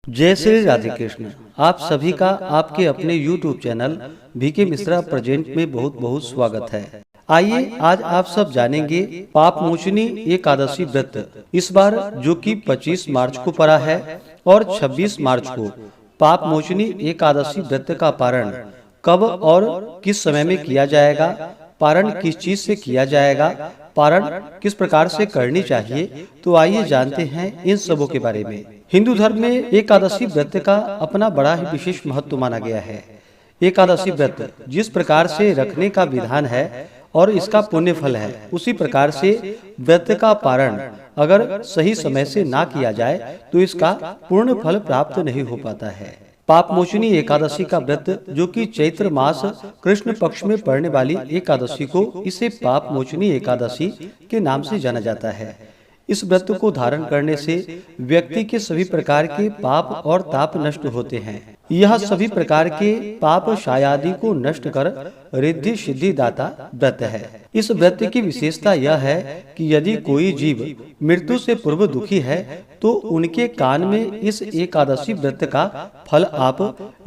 जय श्री राधे कृष्ण। आप सभी का आपके अपने YouTube channel VK Mishra present में बहुत बहुत स्वागत है। आइए आज आप सब जानेंगे पाप मोचनी एकादशी व्रत इस बार जो कि 25 मार्च को पड़ा है और 26 मार्च को पाप मोचनी एकादशी व्रत का पारण कब और किस समय में किया जाएगा, पारण किस चीज से किया जाएगा, पारण किस प्रकार से करनी चाहिए। तो आइए जानते हैं इन सबों के बारे में। हिंदू धर्म में एकादशी व्रत का अपना बड़ा ही विशेष महत्व माना गया है। एकादशी व्रत जिस प्रकार से रखने का विधान है और इसका पुण्य फल है, उसी प्रकार से व्रत का पारण अगर सही समय से ना किया जाए तो इसका पूर्ण फल प्राप्त नहीं हो पाता है। पाप मोचनी एकादशी का व्रत जो कि चैत्र मास कृष्ण पक्ष में पड़ने वाली एकादशी को इसे पाप मोचनी एकादशी के नाम से जाना जाता है। इस व्रत को धारण करने से व्यक्ति के सभी प्रकार के पाप और ताप नष्ट होते हैं। यह सभी प्रकार के पाप शायादि को नष्ट कर रिद्धि सिद्धि दाता व्रत है। इस व्रत की विशेषता यह है कि यदि कोई जीव मृत्यु से पूर्व दुखी है तो उनके कान में इस एकादशी व्रत का फल आप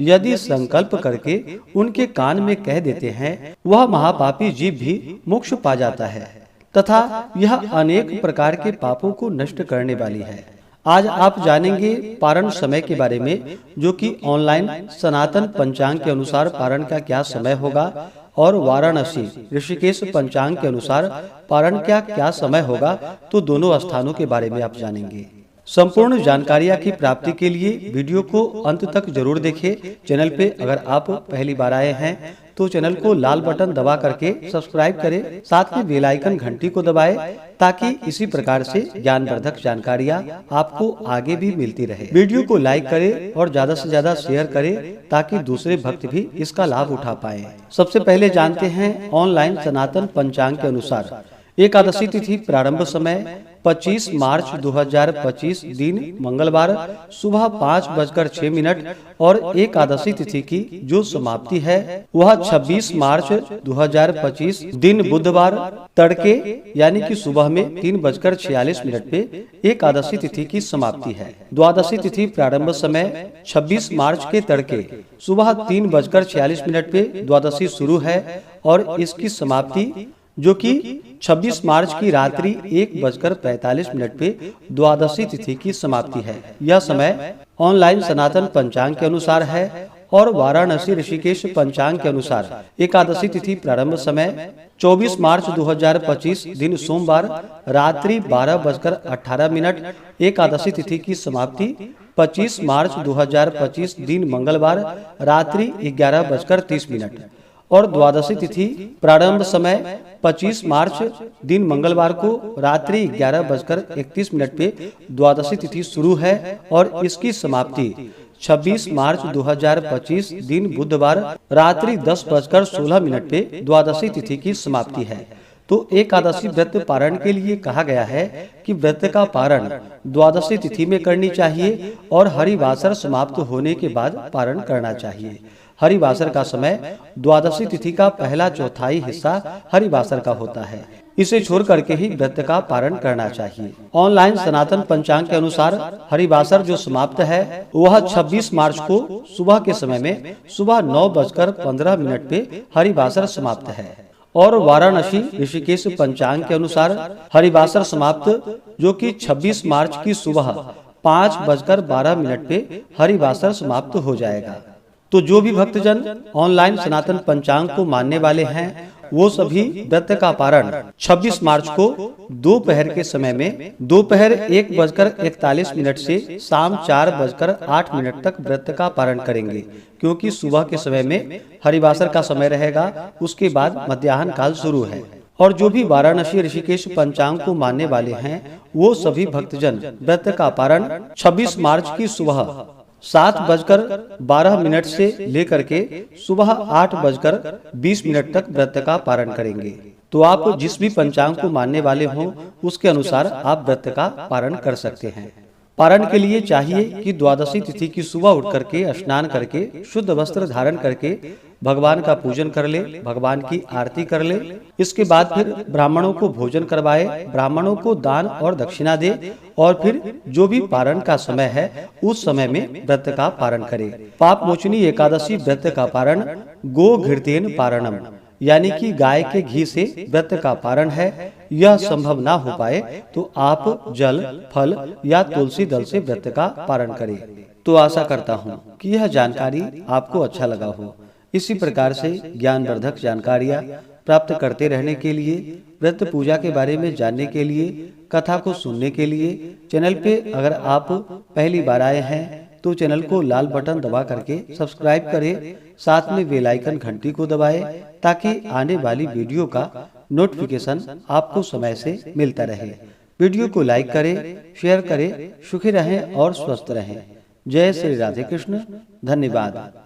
यदि संकल्प करके उनके कान में कह देते हैं, वह महापापी जीव भी मोक्ष पा जाता है तथा यह अनेक प्रकार के पापों को नष्ट करने वाली है। आज आप जानेंगे पारण समय के बारे में, जो कि ऑनलाइन सनातन पंचांग के अनुसार पारण का क्या समय होगा और वाराणसी ऋषिकेश पंचांग के अनुसार पारण का क्या समय होगा। तो दोनों स्थानों के बारे में आप जानेंगे। संपूर्ण जानकारियां की प्राप्ति के लिए वीडियो को अंत तक जरूर देखें। चैनल पे अगर आप पहली बार आए हैं तो चैनल को लाल बटन दबा करके सब्सक्राइब करें, साथ में बेल आइकन घंटी को दबाएं ताकि इसी प्रकार से ज्ञानवर्धक जानकारियां आपको आगे भी मिलती रहे। वीडियो को लाइक करें और ज्यादा से ज्यादा शेयर करें ताकि दूसरे भक्त भी इसका लाभ उठा पाए। सबसे पहले जानते हैं ऑनलाइन सनातन पंचांग के अनुसार एकादशी तिथि प्रारंभ समय 25 मार्च 2025 दिन मंगलवार सुबह 5:06 और एकादशी तिथि की जो समाप्ति है वह 26 मार्च 2025 दिन बुधवार तड़के यानी कि सुबह में 3:46 पे एकादशी तिथि की समाप्ति है। द्वादशी तिथि प्रारंभ समय 26 मार्च के तड़के सुबह 3:46 पे द्वादशी शुरू है और इसकी समाप्ति जो कि 26 मार्च की रात्रि 1:45 पे द्वादशी तिथि की समाप्ति है। यह समय ऑनलाइन सनातन पंचांग के अनुसार है और वाराणसी ऋषिकेश पंचांग के अनुसार एकादशी तिथि प्रारंभ समय 24 मार्च 2025 दिन सोमवार रात्रि 12:18 एकादशी तिथि की समाप्ति 25 मार्च 2025 दिन मंगलवार रात्रि 11:30 और द्वादशी तिथि प्रारंभ समय 25 मार्च दिन मंगलवार को रात्रि 11:31 पे द्वादशी तिथि शुरू है और इसकी समाप्ति 26 मार्च 2025 दिन बुधवार रात्रि 10:16 पे द्वादशी तिथि की समाप्ति है। तो एकादशी व्रत पारण के लिए कहा गया है कि व्रत का पारण द्वादशी तिथि में करनी चाहिए और हरिवासर समाप्त होने के बाद पारण करना चाहिए। हरिवासर का समय द्वादशी तिथि का पहला चौथाई हिस्सा हरिवासर का होता है। इसे छोड़ करके ही व्रत का पारण करना चाहिए। ऑनलाइन सनातन पंचांग के अनुसार हरिवासर जो समाप्त है वह 26 मार्च को सुबह के समय में सुबह 9:15 पे हरिवासर समाप्त है और वाराणसी ऋषिकेश पंचांग के अनुसार हरिवासर समाप्त जो कि 26 मार्च की सुबह 5:12 पे हरिवासर समाप्त हो जाएगा। तो जो भी भक्तजन ऑनलाइन सनातन पंचांग को मानने वाले हैं वो सभी व्रत का पारण 26 मार्च को दोपहर के समय में दोपहर 1:41 से शाम 4:08 तक व्रत का पारण करेंगे, क्योंकि सुबह के समय में हरिवासर का समय रहेगा, उसके बाद मध्याह्न काल शुरू है। और जो भी वाराणसी ऋषिकेश पंचांग को मानने वाले हैं वो सभी भक्तजन व्रत का पारण 26 मार्च की सुबह 7:12 से लेकर के सुबह 8:20 तक व्रत का पारण करेंगे। तो आप जिस भी पंचांग को मानने वाले हों उसके अनुसार आप व्रत का पारण कर सकते हैं। पारण के लिए चाहिए कि द्वादशी तिथि की सुबह उठ करके स्नान करके शुद्ध वस्त्र धारण करके भगवान का पूजन कर ले, भगवान की आरती कर ले। इसके बाद फिर ब्राह्मणों को भोजन करवाए, ब्राह्मणों को दान और दक्षिणा दे और फिर जो भी पारण का समय है उस समय में व्रत का पारण करे। पाप मोचनी एकादशी व्रत का पारण गो घृतेन पारणम, यानी कि गाय के घी से व्रत का पारण है। यह संभव ना हो पाए तो आप जल, फल या तुलसी दल से व्रत का पारण करें। तो आशा करता हूँ कि यह जानकारी आपको अच्छा लगा हो। इसी प्रकार से ज्ञानवर्धक जानकारियाँ प्राप्त करते रहने के लिए, व्रत पूजा के बारे में जानने के लिए, कथा को सुनने के लिए चैनल पे अगर आप पहली बार आए हैं तो चैनल को लाल बटन दबा करके सब्सक्राइब करें, साथ में बेल आइकन घंटी को दबाएं ताकि आने वाली वीडियो का नोटिफिकेशन आपको समय से मिलता रहे। वीडियो को लाइक करें, शेयर करें। सुखी रहें और स्वस्थ रहें। जय श्री राधे कृष्ण। धन्यवाद।